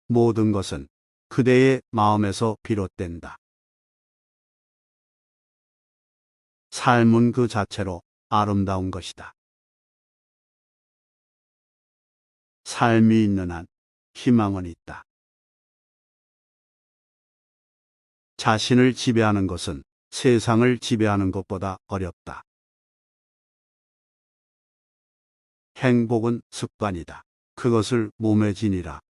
모든 것은 그대의 마음에서 비롯된다. 삶은 그 자체로 아름다운 것이다. 삶이 있는 한 희망은 있다. 자신을 지배하는 것은 세상을 지배하는 것보다 어렵다. 행복은 습관이다. 그것을 몸에 지니라.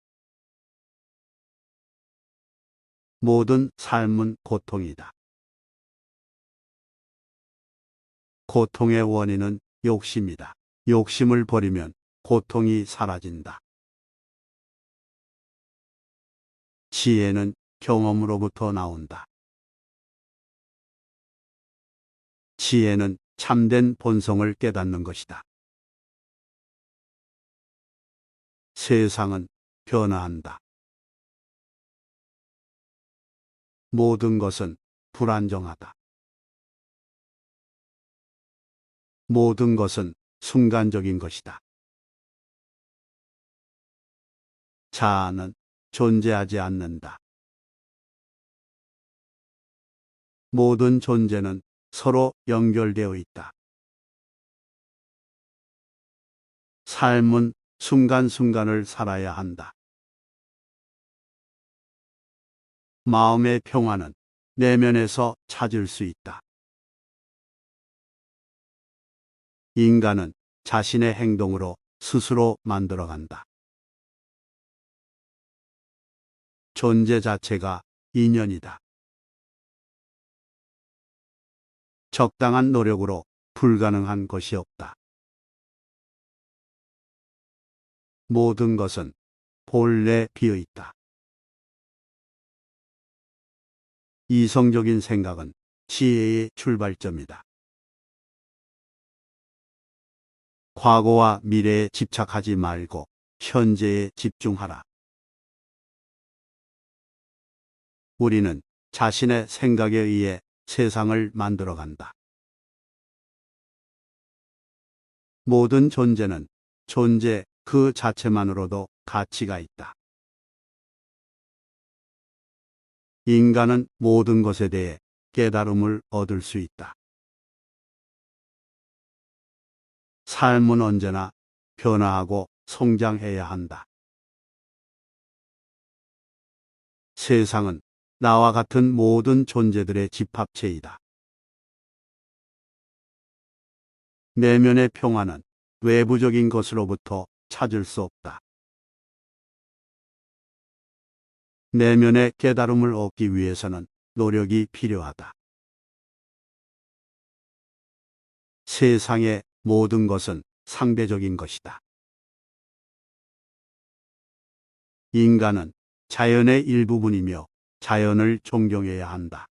모든 삶은 고통이다. 고통의 원인은 욕심이다. 욕심을 버리면 고통이 사라진다. 지혜는 경험으로부터 나온다. 지혜는 참된 본성을 깨닫는 것이다. 세상은 변화한다. 모든 것은 불안정하다. 모든 것은 순간적인 것이다. 자아는 존재하지 않는다. 모든 존재는 서로 연결되어 있다. 삶은 순간순간을 살아야 한다. 마음의 평화는 내면에서 찾을 수 있다. 인간은 자신의 행동으로 스스로 만들어간다. 존재 자체가 인연이다. 적당한 노력으로 불가능한 것이 없다. 모든 것은 본래 비어 있다. 이성적인 생각은 지혜의 출발점이다. 과거와 미래에 집착하지 말고 현재에 집중하라. 우리는 자신의 생각에 의해 세상을 만들어간다. 모든 존재는 존재 그 자체만으로도 가치가 있다. 인간은 모든 것에 대해 깨달음을 얻을 수 있다. 삶은 언제나 변화하고 성장해야 한다. 세상은 나와 같은 모든 존재들의 집합체이다. 내면의 평화는 외부적인 것으로부터 찾을 수 없다. 내면의 깨달음을 얻기 위해서는 노력이 필요하다. 세상의 모든 것은 상대적인 것이다. 인간은 자연의 일부분이며 자연을 존경해야 한다.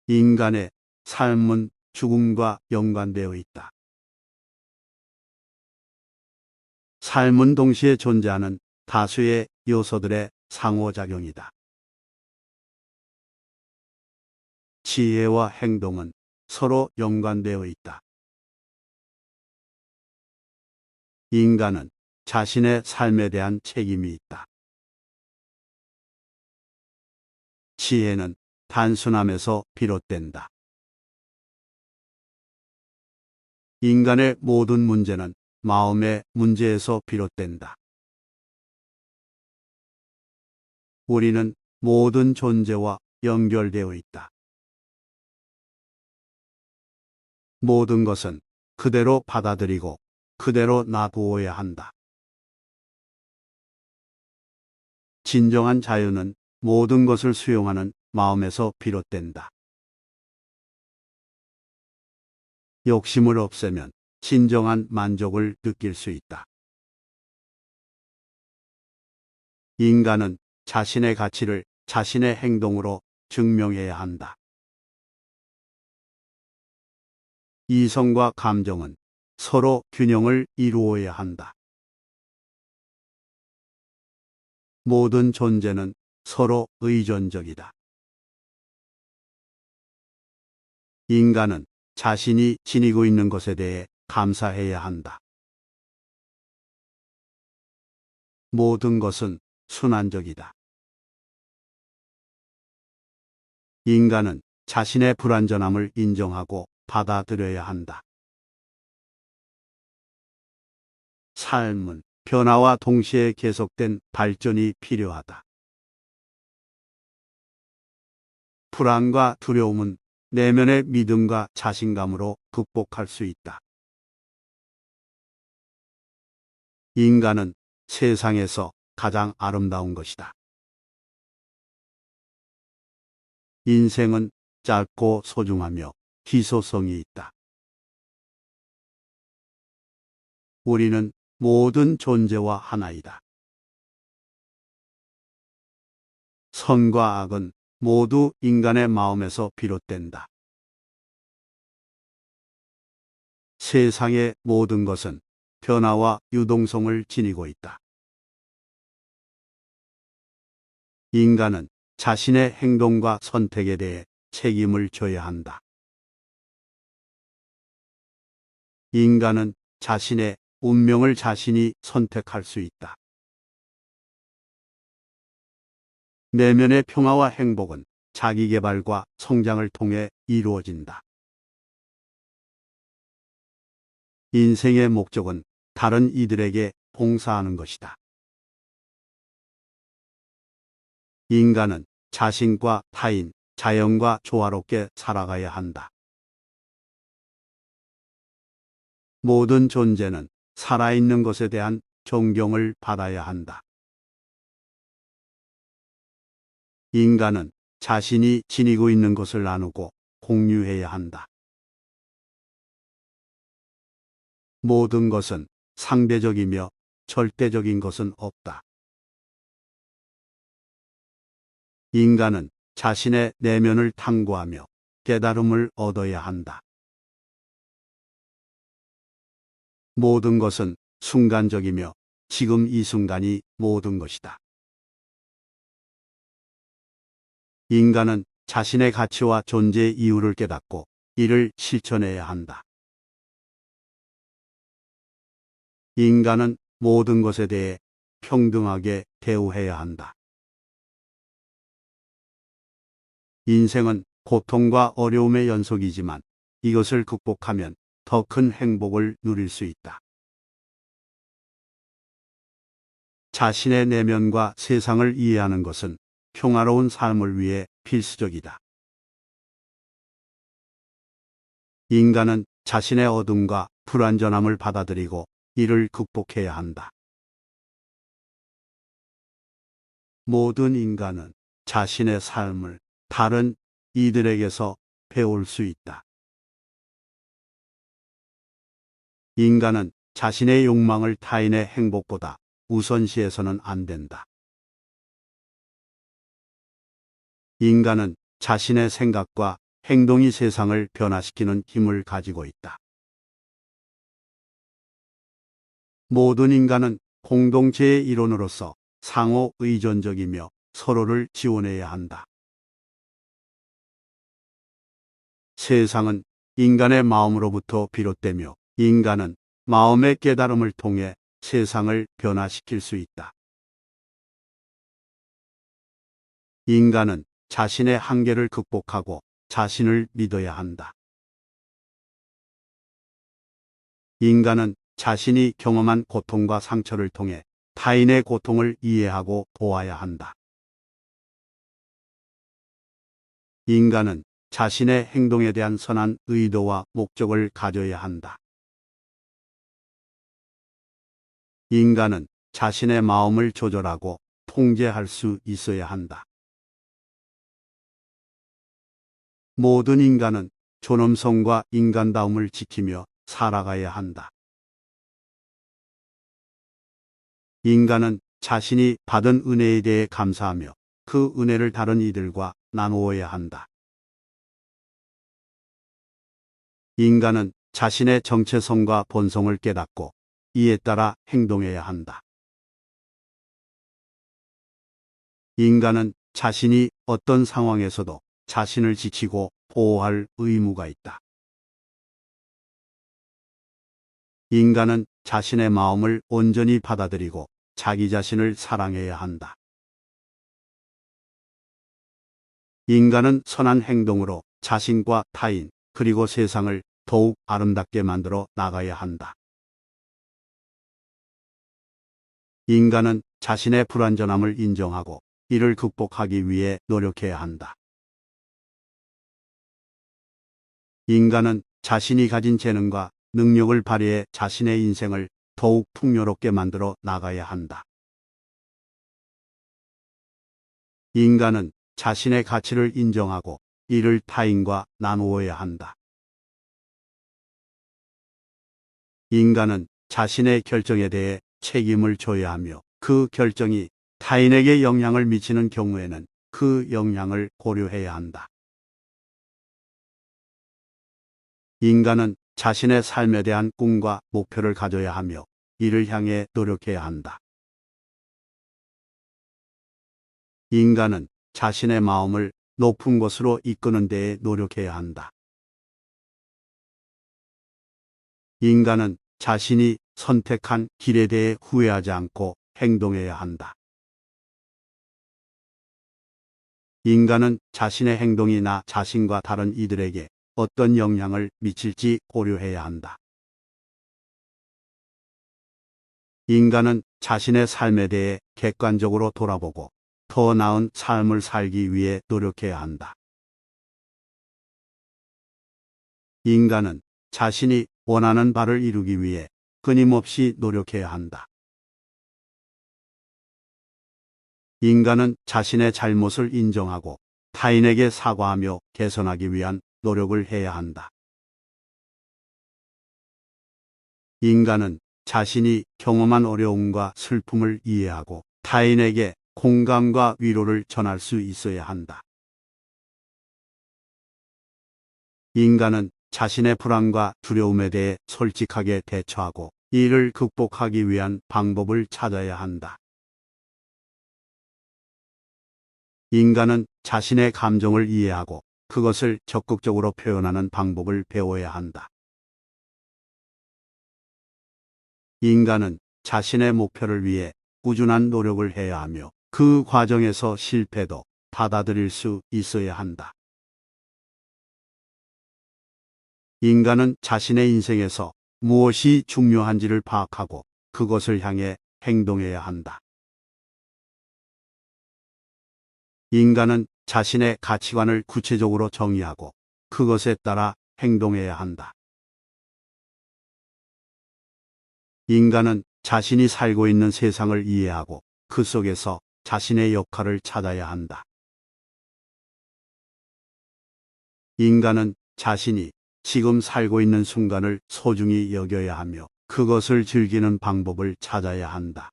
인간의 삶은 죽음과 연관되어 있다. 삶은 동시에 존재하는 다수의 요소들의 상호작용이다. 지혜와 행동은 서로 연관되어 있다. 인간은 자신의 삶에 대한 책임이 있다. 지혜는 단순함에서 비롯된다. 인간의 모든 문제는 마음의 문제에서 비롯된다. 우리는 모든 존재와 연결되어 있다. 모든 것은 그대로 받아들이고 그대로 놔두어야 한다. 진정한 자유는 모든 것을 수용하는 마음에서 비롯된다. 욕심을 없애면 진정한 만족을 느낄 수 있다. 인간은 자신의 가치를 자신의 행동으로 증명해야 한다. 이성과 감정은 서로 균형을 이루어야 한다. 모든 존재는 서로 의존적이다. 인간은 자신이 지니고 있는 것에 대해 감사해야 한다. 모든 것은 순환적이다. 인간은 자신의 불완전함을 인정하고 받아들여야 한다. 삶은 변화와 동시에 계속된 발전이 필요하다. 불안과 두려움은 내면의 믿음과 자신감으로 극복할 수 있다. 인간은 세상에서 가장 아름다운 것이다. 인생은 짧고 소중하며 희소성이 있다. 우리는 모든 존재와 하나이다. 선과 악은 모두 인간의 마음에서 비롯된다. 세상의 모든 것은 변화와 유동성을 지니고 있다. 인간은 자신의 행동과 선택에 대해 책임을 져야 한다. 인간은 자신의 운명을 자신이 선택할 수 있다. 내면의 평화와 행복은 자기 개발과 성장을 통해 이루어진다. 인생의 목적은 다른 이들에게 봉사하는 것이다. 인간은 자신과 타인, 자연과 조화롭게 살아가야 한다. 모든 존재는 살아있는 것에 대한 존경을 받아야 한다. 인간은 자신이 지니고 있는 것을 나누고 공유해야 한다. 모든 것은 상대적이며 절대적인 것은 없다. 인간은 자신의 내면을 탐구하며 깨달음을 얻어야 한다. 모든 것은 순간적이며 지금 이 순간이 모든 것이다. 인간은 자신의 가치와 존재의 이유를 깨닫고 이를 실천해야 한다. 인간은 모든 것에 대해 평등하게 대우해야 한다. 인생은 고통과 어려움의 연속이지만 이것을 극복하면 더 큰 행복을 누릴 수 있다. 자신의 내면과 세상을 이해하는 것은 평화로운 삶을 위해 필수적이다. 인간은 자신의 어둠과 불완전함을 받아들이고 이를 극복해야 한다. 모든 인간은 자신의 삶을 다른 이들에게서 배울 수 있다. 인간은 자신의 욕망을 타인의 행복보다 우선시해서는 안 된다. 인간은 자신의 생각과 행동이 세상을 변화시키는 힘을 가지고 있다. 모든 인간은 공동체의 일원으로서 상호 의존적이며 서로를 지원해야 한다. 세상은 인간의 마음으로부터 비롯되며 인간은 마음의 깨달음을 통해 세상을 변화시킬 수 있다. 인간은 자신의 한계를 극복하고 자신을 믿어야 한다. 인간은 자신이 경험한 고통과 상처를 통해 타인의 고통을 이해하고 도와야 한다. 인간은 자신의 행동에 대한 선한 의도와 목적을 가져야 한다. 인간은 자신의 마음을 조절하고 통제할 수 있어야 한다. 모든 인간은 존엄성과 인간다움을 지키며 살아가야 한다. 인간은 자신이 받은 은혜에 대해 감사하며 그 은혜를 다른 이들과 나누어야 한다. 인간은 자신의 정체성과 본성을 깨닫고 이에 따라 행동해야 한다. 인간은 자신이 어떤 상황에서도 자신을 지키고 보호할 의무가 있다. 인간은 자신의 마음을 온전히 받아들이고 자기 자신을 사랑해야 한다. 인간은 선한 행동으로 자신과 타인, 그리고 세상을 더욱 아름답게 만들어 나가야 한다. 인간은 자신의 불완전함을 인정하고 이를 극복하기 위해 노력해야 한다. 인간은 자신이 가진 재능과 능력을 발휘해 자신의 인생을 더욱 풍요롭게 만들어 나가야 한다. 인간은 자신의 가치를 인정하고 이를 타인과 나누어야 한다. 인간은 자신의 결정에 대해 책임을 져야 하며 그 결정이 타인에게 영향을 미치는 경우에는 그 영향을 고려해야 한다. 인간은 자신의 삶에 대한 꿈과 목표를 가져야 하며 이를 향해 노력해야 한다. 인간은 자신의 마음을 높은 곳으로 이끄는 데에 노력해야 한다. 인간은 자신이 선택한 길에 대해 후회하지 않고 행동해야 한다. 인간은 자신의 행동이 나 자신과 다른 이들에게 어떤 영향을 미칠지 고려해야 한다. 인간은 자신의 삶에 대해 객관적으로 돌아보고 더 나은 삶을 살기 위해 노력해야 한다. 인간은 자신이 원하는 바를 이루기 위해 끊임없이 노력해야 한다. 인간은 자신의 잘못을 인정하고 타인에게 사과하며 개선하기 위한 노력을 해야 한다. 인간은 자신이 경험한 어려움과 슬픔을 이해하고 타인에게 공감과 위로를 전할 수 있어야 한다. 인간은 자신의 불안과 두려움에 대해 솔직하게 대처하고 이를 극복하기 위한 방법을 찾아야 한다. 인간은 자신의 감정을 이해하고 그것을 적극적으로 표현하는 방법을 배워야 한다. 인간은 자신의 목표를 위해 꾸준한 노력을 해야 하며 그 과정에서 실패도 받아들일 수 있어야 한다. 인간은 자신의 인생에서 무엇이 중요한지를 파악하고 그것을 향해 행동해야 한다. 인간은 자신의 가치관을 구체적으로 정의하고 그것에 따라 행동해야 한다. 인간은 자신이 살고 있는 세상을 이해하고 그 속에서 자신의 역할을 찾아야 한다. 인간은 자신이 지금 살고 있는 순간을 소중히 여겨야 하며 그것을 즐기는 방법을 찾아야 한다.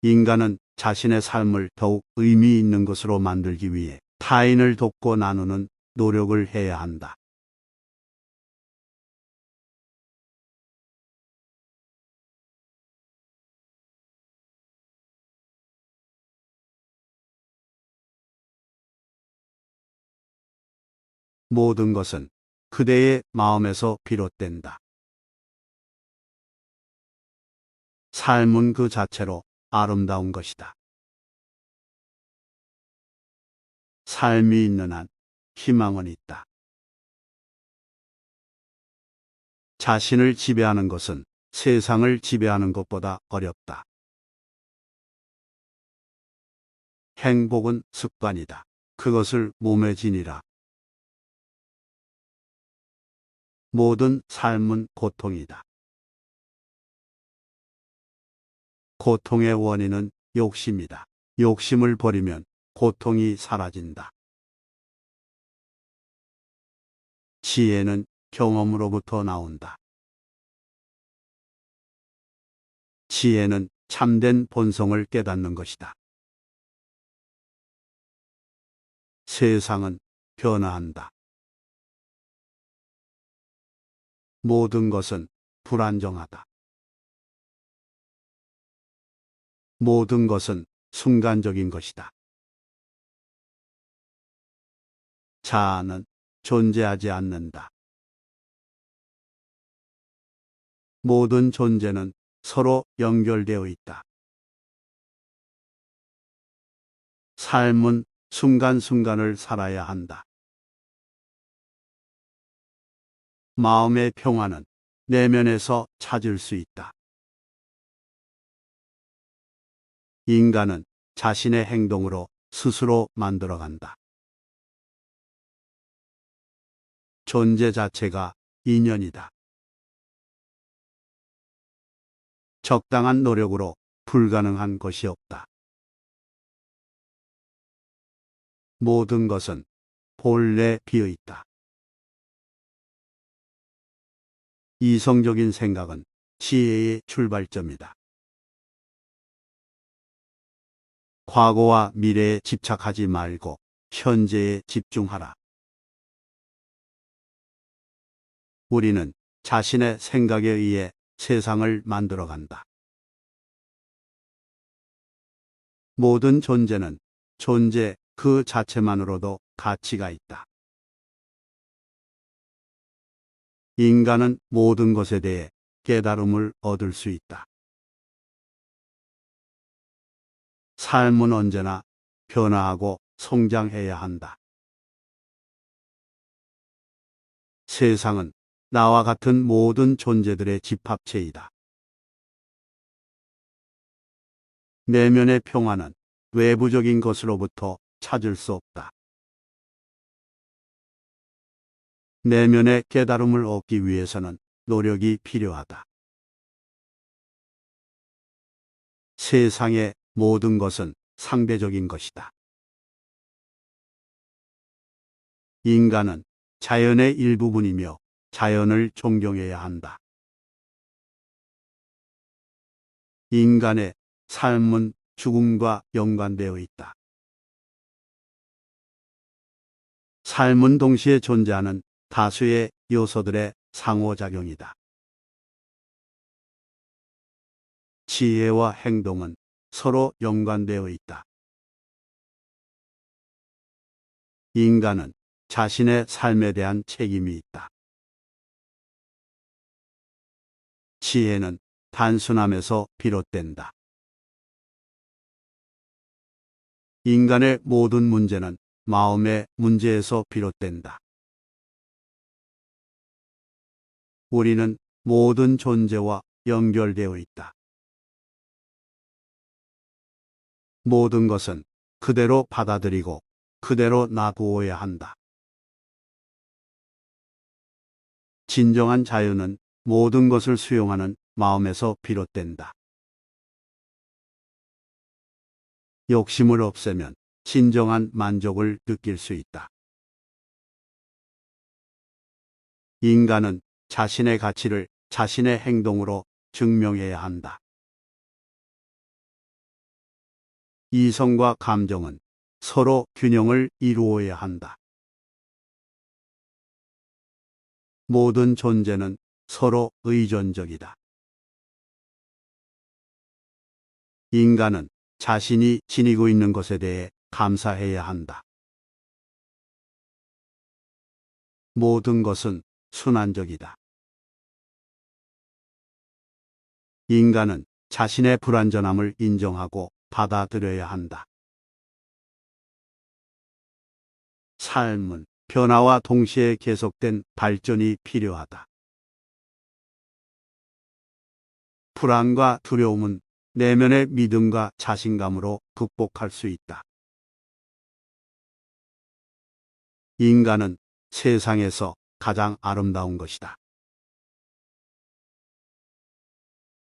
인간은 자신의 삶을 더욱 의미 있는 것으로 만들기 위해 타인을 돕고 나누는 노력을 해야 한다. 모든 것은 그대의 마음에서 비롯된다. 삶은 그 자체로 아름다운 것이다. 삶이 있는 한 희망은 있다. 자신을 지배하는 것은 세상을 지배하는 것보다 어렵다. 행복은 습관이다. 그것을 몸에 지니라. 모든 삶은 고통이다. 고통의 원인은 욕심이다. 욕심을 버리면 고통이 사라진다. 지혜는 경험으로부터 나온다. 지혜는 참된 본성을 깨닫는 것이다. 세상은 변화한다. 모든 것은 불안정하다. 모든 것은 순간적인 것이다. 자아는 존재하지 않는다. 모든 존재는 서로 연결되어 있다. 삶은 순간순간을 살아야 한다. 마음의 평화는 내면에서 찾을 수 있다. 인간은 자신의 행동으로 스스로 만들어간다. 존재 자체가 인연이다. 적당한 노력으로 불가능한 것이 없다. 모든 것은 본래 비어 있다. 이성적인 생각은 지혜의 출발점이다. 과거와 미래에 집착하지 말고 현재에 집중하라. 우리는 자신의 생각에 의해 세상을 만들어간다. 모든 존재는 존재 그 자체만으로도 가치가 있다. 인간은 모든 것에 대해 깨달음을 얻을 수 있다. 삶은 언제나 변화하고 성장해야 한다. 세상은 나와 같은 모든 존재들의 집합체이다. 내면의 평화는 외부적인 것으로부터 찾을 수 없다. 내면의 깨달음을 얻기 위해서는 노력이 필요하다. 세상의 모든 것은 상대적인 것이다. 인간은 자연의 일부분이며 자연을 존경해야 한다. 인간의 삶은 죽음과 연관되어 있다. 삶은 동시에 존재하는 다수의 요소들의 상호작용이다. 지혜와 행동은 서로 연관되어 있다. 인간은 자신의 삶에 대한 책임이 있다. 지혜는 단순함에서 비롯된다. 인간의 모든 문제는 마음의 문제에서 비롯된다. 우리는 모든 존재와 연결되어 있다. 모든 것은 그대로 받아들이고 그대로 놔두어야 한다. 진정한 자유는 모든 것을 수용하는 마음에서 비롯된다. 욕심을 없애면 진정한 만족을 느낄 수 있다. 인간은 자신의 가치를 자신의 행동으로 증명해야 한다. 이성과 감정은 서로 균형을 이루어야 한다. 모든 존재는 서로 의존적이다. 인간은 자신이 지니고 있는 것에 대해 감사해야 한다. 모든 것은 순환적이다. 인간은 자신의 불완전함을 인정하고 받아들여야 한다. 삶은 변화와 동시에 계속된 발전이 필요하다. 불안과 두려움은 내면의 믿음과 자신감으로 극복할 수 있다. 인간은 세상에서 가장 아름다운 것이다.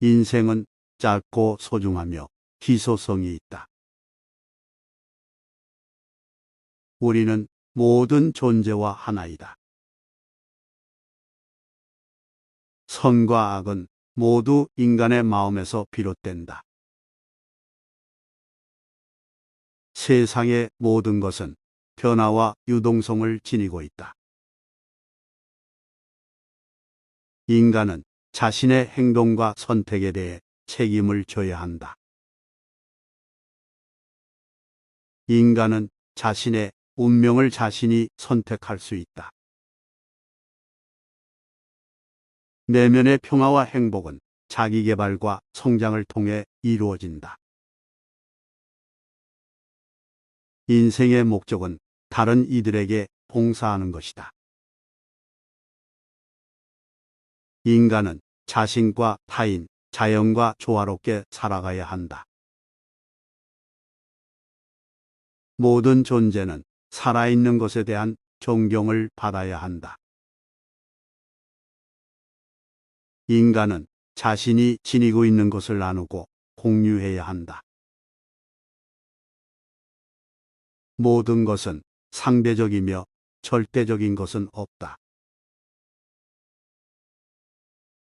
인생은 짧고 소중하며 희소성이 있다. 우리는 모든 존재와 하나이다. 선과 악은 모두 인간의 마음에서 비롯된다. 세상의 모든 것은 변화와 유동성을 지니고 있다. 인간은 자신의 행동과 선택에 대해 책임을 져야 한다. 인간은 자신의 운명을 자신이 선택할 수 있다. 내면의 평화와 행복은 자기개발과 성장을 통해 이루어진다. 인생의 목적은 다른 이들에게 봉사하는 것이다. 인간은 자신과 타인, 자연과 조화롭게 살아가야 한다. 모든 존재는 살아있는 것에 대한 존경을 받아야 한다. 인간은 자신이 지니고 있는 것을 나누고 공유해야 한다. 모든 것은 상대적이며 절대적인 것은 없다.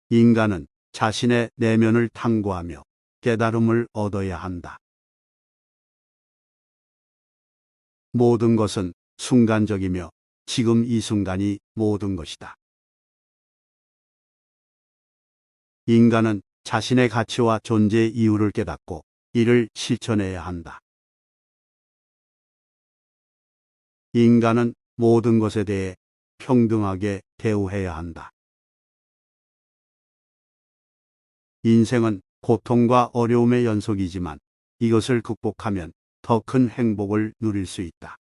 인간은 자신의 내면을 탐구하며 깨달음을 얻어야 한다. 모든 것은 순간적이며 지금 이 순간이 모든 것이다. 인간은 자신의 가치와 존재의 이유를 깨닫고 이를 실천해야 한다. 인간은 모든 것에 대해 평등하게 대우해야 한다. 인생은 고통과 어려움의 연속이지만 이것을 극복하면 더 큰 행복을 누릴 수 있다.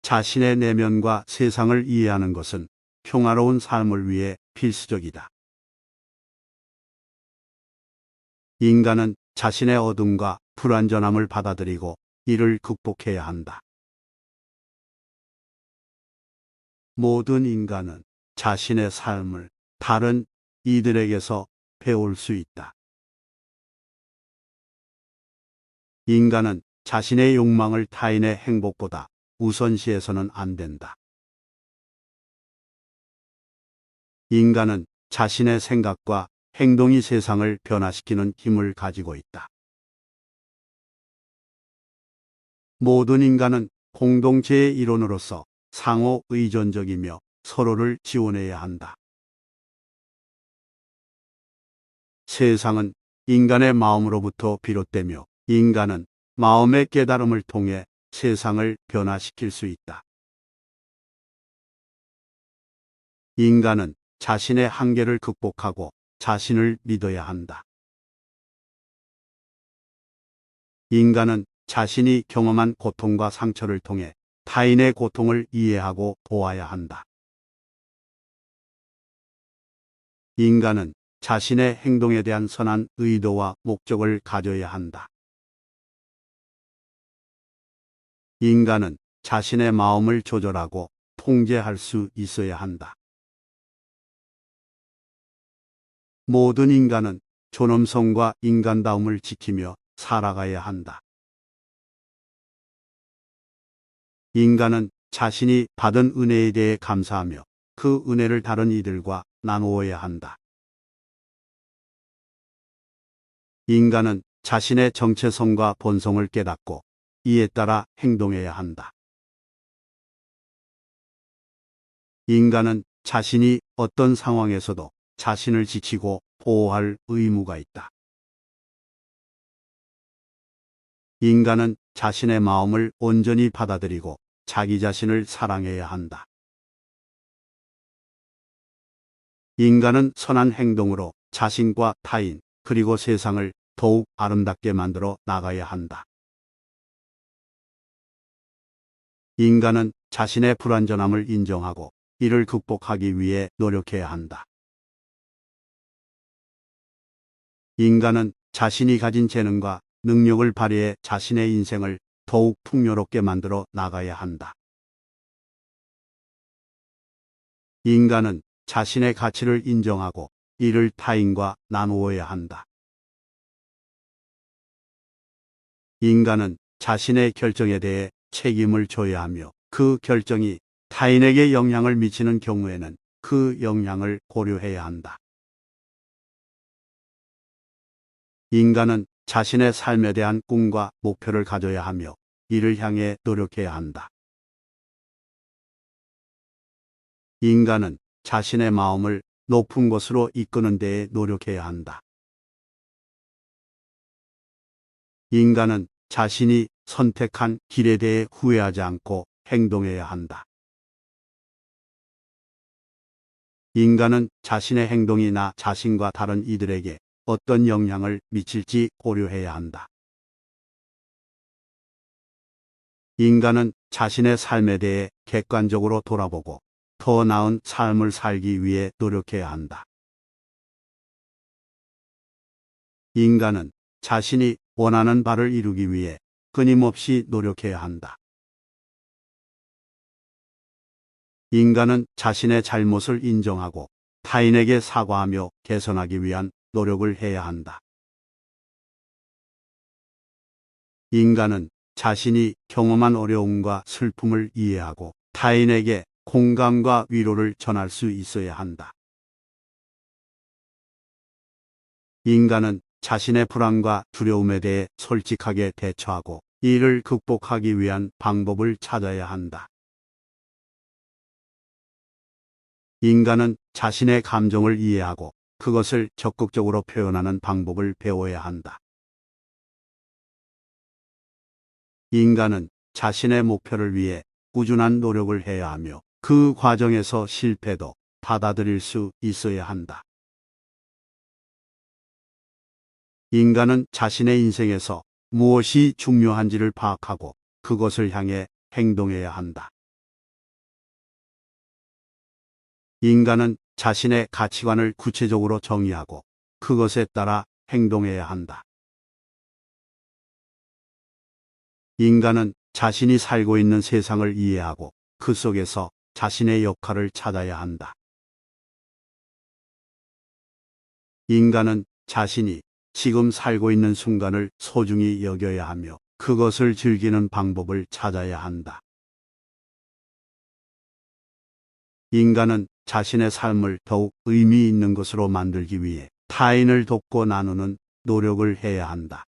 자신의 내면과 세상을 이해하는 것은 평화로운 삶을 위해 필수적이다. 인간은 자신의 어둠과 불완전함을 받아들이고 이를 극복해야 한다. 모든 인간은 자신의 삶을 다른 이들에게서 배울 수 있다. 인간은 자신의 욕망을 타인의 행복보다 우선시해서는 안 된다. 인간은 자신의 생각과 행동이 세상을 변화시키는 힘을 가지고 있다. 모든 인간은 공동체의 일원으로서 상호 의존적이며 서로를 지원해야 한다. 세상은 인간의 마음으로부터 비롯되며 인간은 마음의 깨달음을 통해 세상을 변화시킬 수 있다. 인간은 자신의 한계를 극복하고 자신을 믿어야 한다. 인간은 자신이 경험한 고통과 상처를 통해 타인의 고통을 이해하고 도와야 한다. 인간은 자신의 행동에 대한 선한 의도와 목적을 가져야 한다. 인간은 자신의 마음을 조절하고 통제할 수 있어야 한다. 모든 인간은 존엄성과 인간다움을 지키며 살아가야 한다. 인간은 자신이 받은 은혜에 대해 감사하며 그 은혜를 다른 이들과 나누어야 한다. 인간은 자신의 정체성과 본성을 깨닫고 이에 따라 행동해야 한다. 인간은 자신이 어떤 상황에서도 자신을 지키고 보호할 의무가 있다. 인간은 자신의 마음을 온전히 받아들이고 자기 자신을 사랑해야 한다. 인간은 선한 행동으로 자신과 타인, 그리고 세상을 더욱 아름답게 만들어 나가야 한다. 인간은 자신의 불완전함을 인정하고 이를 극복하기 위해 노력해야 한다. 인간은 자신이 가진 재능과 능력을 발휘해 자신의 인생을 더욱 풍요롭게 만들어 나가야 한다. 인간은 자신의 가치를 인정하고 이를 타인과 나누어야 한다. 인간은 자신의 결정에 대해 책임을 져야 하며 그 결정이 타인에게 영향을 미치는 경우에는 그 영향을 고려해야 한다. 인간은 자신의 삶에 대한 꿈과 목표를 가져야 하며 이를 향해 노력해야 한다. 인간은 자신의 마음을 높은 곳으로 이끄는 데에 노력해야 한다. 인간은 자신이 선택한 길에 대해 후회하지 않고 행동해야 한다. 인간은 자신의 행동이나 자신과 다른 이들에게 어떤 영향을 미칠지 고려해야 한다. 인간은 자신의 삶에 대해 객관적으로 돌아보고 더 나은 삶을 살기 위해 노력해야 한다. 인간은 자신이 원하는 바를 이루기 위해 끊임없이 노력해야 한다. 인간은 자신의 잘못을 인정하고 타인에게 사과하며 개선하기 위한 노력을 해야 한다. 인간은 자신이 경험한 어려움과 슬픔을 이해하고 타인에게 공감과 위로를 전할 수 있어야 한다. 인간은 자신의 불안과 두려움에 대해 솔직하게 대처하고 이를 극복하기 위한 방법을 찾아야 한다. 인간은 자신의 감정을 이해하고 그것을 적극적으로 표현하는 방법을 배워야 한다. 인간은 자신의 목표를 위해 꾸준한 노력을 해야 하며 그 과정에서 실패도 받아들일 수 있어야 한다. 인간은 자신의 인생에서 무엇이 중요한지를 파악하고 그것을 향해 행동해야 한다. 인간은 자신의 가치관을 구체적으로 정의하고 그것에 따라 행동해야 한다. 인간은 자신이 살고 있는 세상을 이해하고 그 속에서 자신의 역할을 찾아야 한다. 인간은 자신이 지금 살고 있는 순간을 소중히 여겨야 하며 그것을 즐기는 방법을 찾아야 한다. 인간은 자신의 삶을 더욱 의미 있는 것으로 만들기 위해 타인을 돕고 나누는 노력을 해야 한다.